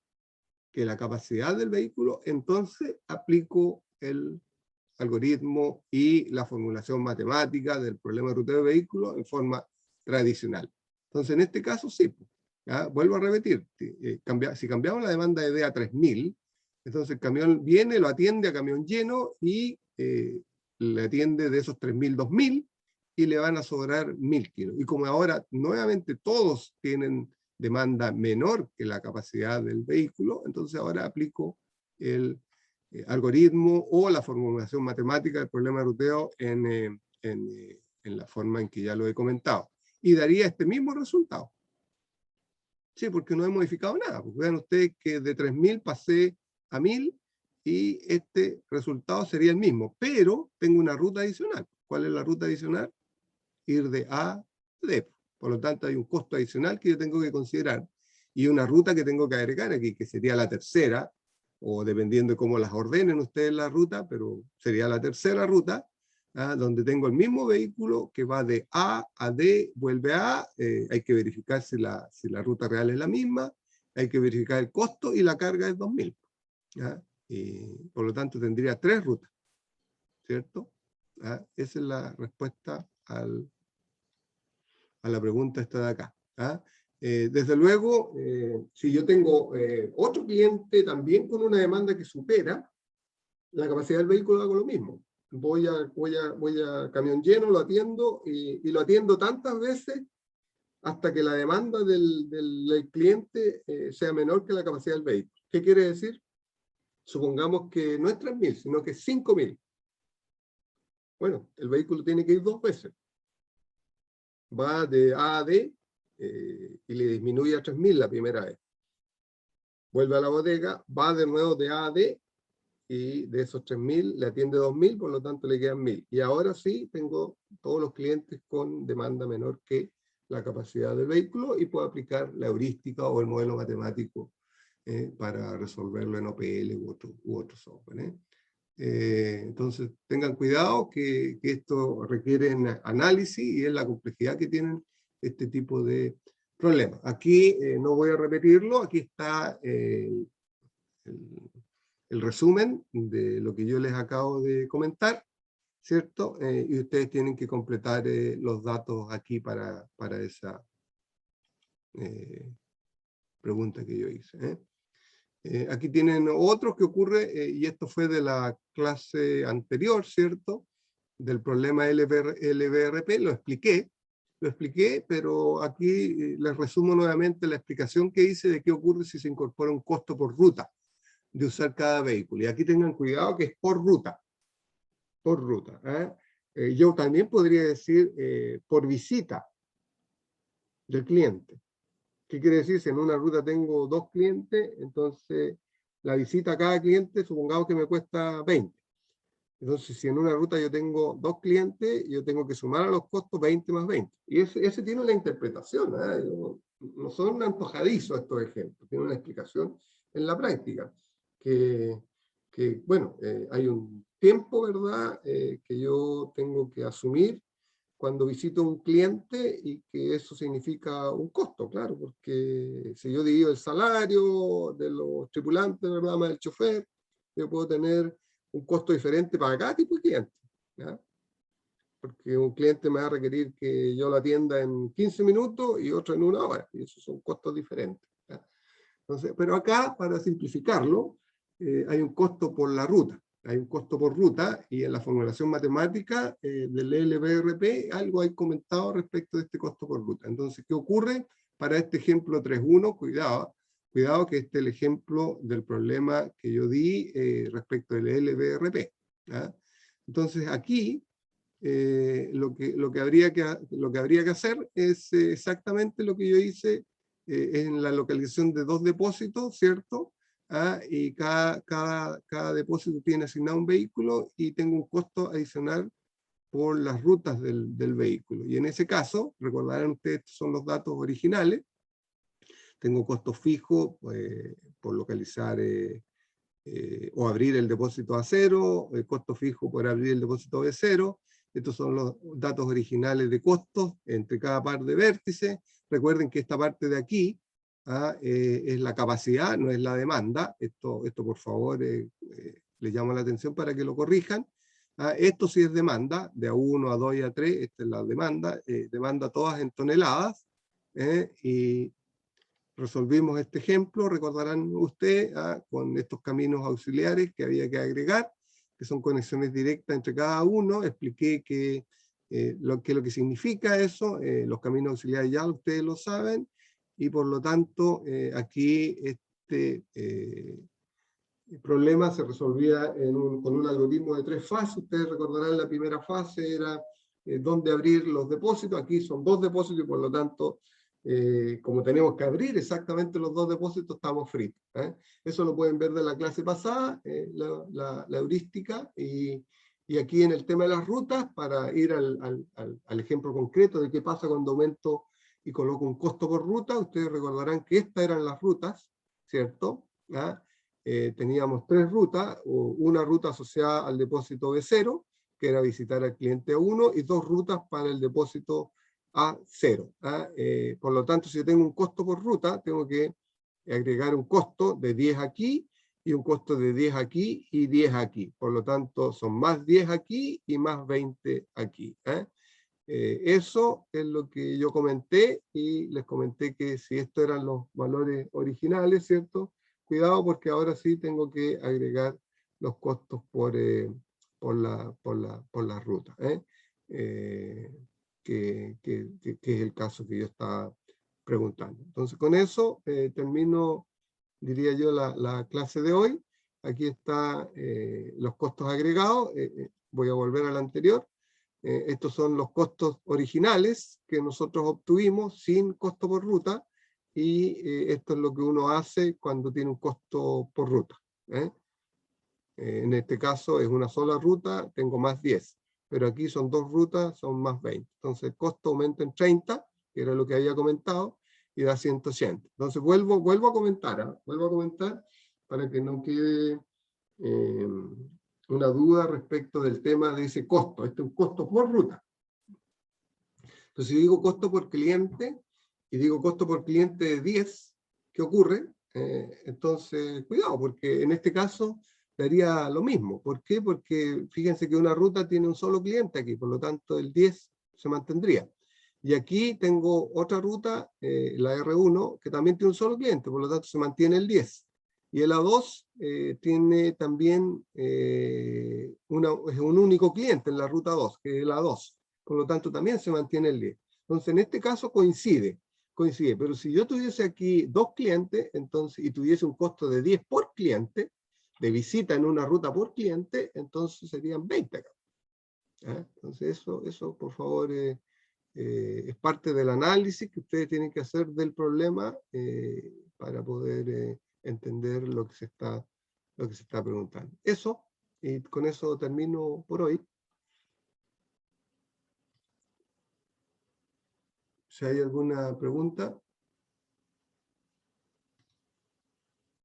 que la capacidad del vehículo, entonces aplico el algoritmo y la formulación matemática del problema de ruteo de vehículos en forma tradicional. Entonces, en este caso, sí. ¿Ya? Vuelvo a repetir, si cambiamos la demanda de D a 3000, entonces el camión viene, lo atiende a camión lleno y le atiende de esos 3000, 2000, y le van a sobrar 1000 kilos. Y como ahora nuevamente todos tienen demanda menor que la capacidad del vehículo, entonces ahora aplico el algoritmo o la formulación matemática del problema de ruteo en la forma en que ya lo he comentado. Y daría este mismo resultado. Sí, porque no he modificado nada. Pues vean ustedes que de 3000 pasé a 1000 y este resultado sería el mismo, pero tengo una ruta adicional. ¿Cuál es la ruta adicional? Ir de A a D. Por lo tanto, hay un costo adicional que yo tengo que considerar y una ruta que tengo que agregar aquí, que sería la tercera, o dependiendo de cómo las ordenen ustedes la ruta, pero sería la tercera ruta, donde tengo el mismo vehículo que va de A a D, vuelve a A, hay que verificar si la ruta real es la misma, hay que verificar el costo y la carga es 2000. Y por lo tanto tendría 3 rutas, ¿cierto? Esa es la respuesta a la pregunta esta de acá. Desde luego, si yo tengo otro cliente también con una demanda que supera la capacidad del vehículo, hago lo mismo. Voy a camión lleno, lo atiendo y lo atiendo tantas veces hasta que la demanda del cliente sea menor que la capacidad del vehículo. ¿Qué quiere decir? Supongamos que no es 3000, sino que es 5000. Bueno, el vehículo tiene que ir 2 veces. Va de A a D y le disminuye a 3000 la primera vez. Vuelve a la bodega, va de nuevo de A a D, y de esos 3000 le atiende 2000, por lo tanto le quedan 1000. Y ahora sí tengo todos los clientes con demanda menor que la capacidad del vehículo y puedo aplicar la heurística o el modelo matemático para resolverlo en OPL u otro software. Entonces tengan cuidado que esto requiere análisis y es la complejidad que tienen este tipo de problemas. Aquí no voy a repetirlo, aquí está el resumen de lo que yo les acabo de comentar, ¿cierto? Y ustedes tienen que completar los datos aquí para esa pregunta que yo hice. Aquí tienen otros que ocurre, y esto fue de la clase anterior, ¿cierto? Del problema LVRP, lo expliqué, pero aquí les resumo nuevamente la explicación que hice de qué ocurre si se incorpora un costo por ruta de usar cada vehículo. Y aquí tengan cuidado que es por ruta. Por ruta. Yo también podría decir por visita del cliente. ¿Qué quiere decir? Si en una ruta tengo 2 clientes, entonces la visita a cada cliente, supongamos que me cuesta 20. Entonces, si en una ruta yo tengo 2 clientes, yo tengo que sumar a los costos 20 más 20. Y ese tiene una interpretación, ¿eh? No son antojadizos estos ejemplos, tiene una explicación en la práctica. Bueno, hay un tiempo, ¿verdad?, que yo tengo que asumir cuando visito a un cliente y que eso significa un costo, claro, porque si yo divido el salario de los tripulantes, ¿verdad?, más el chofer, yo puedo tener un costo diferente para cada tipo de cliente, ¿ya? Porque un cliente me va a requerir que yo lo atienda en 15 minutos y otro en 1 hora, y esos son costos diferentes, ¿ya? Entonces, pero acá, para simplificarlo, hay un costo por la ruta, hay un costo por ruta, y en la formulación matemática del LBRP algo hay comentado respecto de este costo por ruta. Entonces, ¿qué ocurre para este ejemplo 3.1? Cuidado que este es el ejemplo del problema que yo di respecto del LBRP, ¿ya? Entonces, aquí lo que habría que hacer es exactamente lo que yo hice en la localización de 2 depósitos, ¿cierto? Y cada depósito tiene asignado un vehículo y tengo un costo adicional por las rutas del vehículo. Y en ese caso, recordarán ustedes, estos son los datos originales. Tengo costo fijo por localizar o abrir el depósito A0, costo fijo por abrir el depósito B0. Estos son los datos originales de costos entre cada par de vértices. Recuerden que esta parte de aquí es la capacidad, no es la demanda. Esto por favor, les llamo la atención para que lo corrijan. Esto sí es demanda, de A1, A2 y A3, esta es la demanda, demanda todas en toneladas, y resolvimos este ejemplo, recordarán ustedes, con estos caminos auxiliares que había que agregar, que son conexiones directas entre cada uno. Expliqué lo que significa eso, los caminos auxiliares ya ustedes lo saben, y por lo tanto aquí este problema se resolvía con un algoritmo de 3 fases. Ustedes recordarán, la primera fase era dónde abrir los depósitos. Aquí son 2 depósitos y por lo tanto, como tenemos que abrir exactamente los 2 depósitos, estamos fritos, ¿eh? Eso lo pueden ver de la clase pasada, la heurística, y aquí en el tema de las rutas, para ir al ejemplo concreto de qué pasa cuando aumento y coloco un costo por ruta. Ustedes recordarán que estas eran las rutas, ¿cierto? Teníamos 3 rutas, una ruta asociada al depósito B0, que era visitar al cliente A1, y 2 rutas para el depósito A0. Por lo tanto, si yo tengo un costo por ruta, tengo que agregar un costo de 10 aquí, y un costo de 10 aquí, y 10 aquí. Por lo tanto, son más 10 aquí, y más 20 aquí. Eso es lo que yo comenté, y les comenté que si estos eran los valores originales, ¿cierto? Cuidado, porque ahora sí tengo que agregar los costos por la ruta, que es el caso que yo estaba preguntando. Entonces, con eso termino, diría yo, la clase de hoy. Aquí están los costos agregados. Voy a volver al anterior. Estos son los costos originales que nosotros obtuvimos sin costo por ruta, y esto es lo que uno hace cuando tiene un costo por ruta. En este caso es una sola ruta, tengo más 10, pero aquí son 2 rutas, son más 20. Entonces el costo aumenta en 30, que era lo que había comentado, y da 180. Entonces vuelvo a comentar, vuelvo a comentar para que no quede una duda respecto del tema de ese costo. Este es un costo por ruta. Entonces, si digo costo por cliente, y digo costo por cliente de 10, ¿qué ocurre? Entonces, cuidado, porque en este caso daría lo mismo. ¿Por qué? Porque fíjense que una ruta tiene un solo cliente aquí, por lo tanto el 10 se mantendría. Y aquí tengo otra ruta, la R1, que también tiene un solo cliente, por lo tanto se mantiene el 10. Y el A2 tiene también es un único cliente en la ruta 2, que es el A2. Por lo tanto, también se mantiene el 10. Entonces, en este caso coincide. Pero si yo tuviese aquí 2 clientes, entonces, y tuviese un costo de 10 por cliente, de visita en una ruta por cliente, entonces serían 20 acá. Entonces, eso por favor, es parte del análisis que ustedes tienen que hacer del problema para poder entender lo que se está lo que se está preguntando. Eso, y con eso termino por hoy. Si hay alguna pregunta.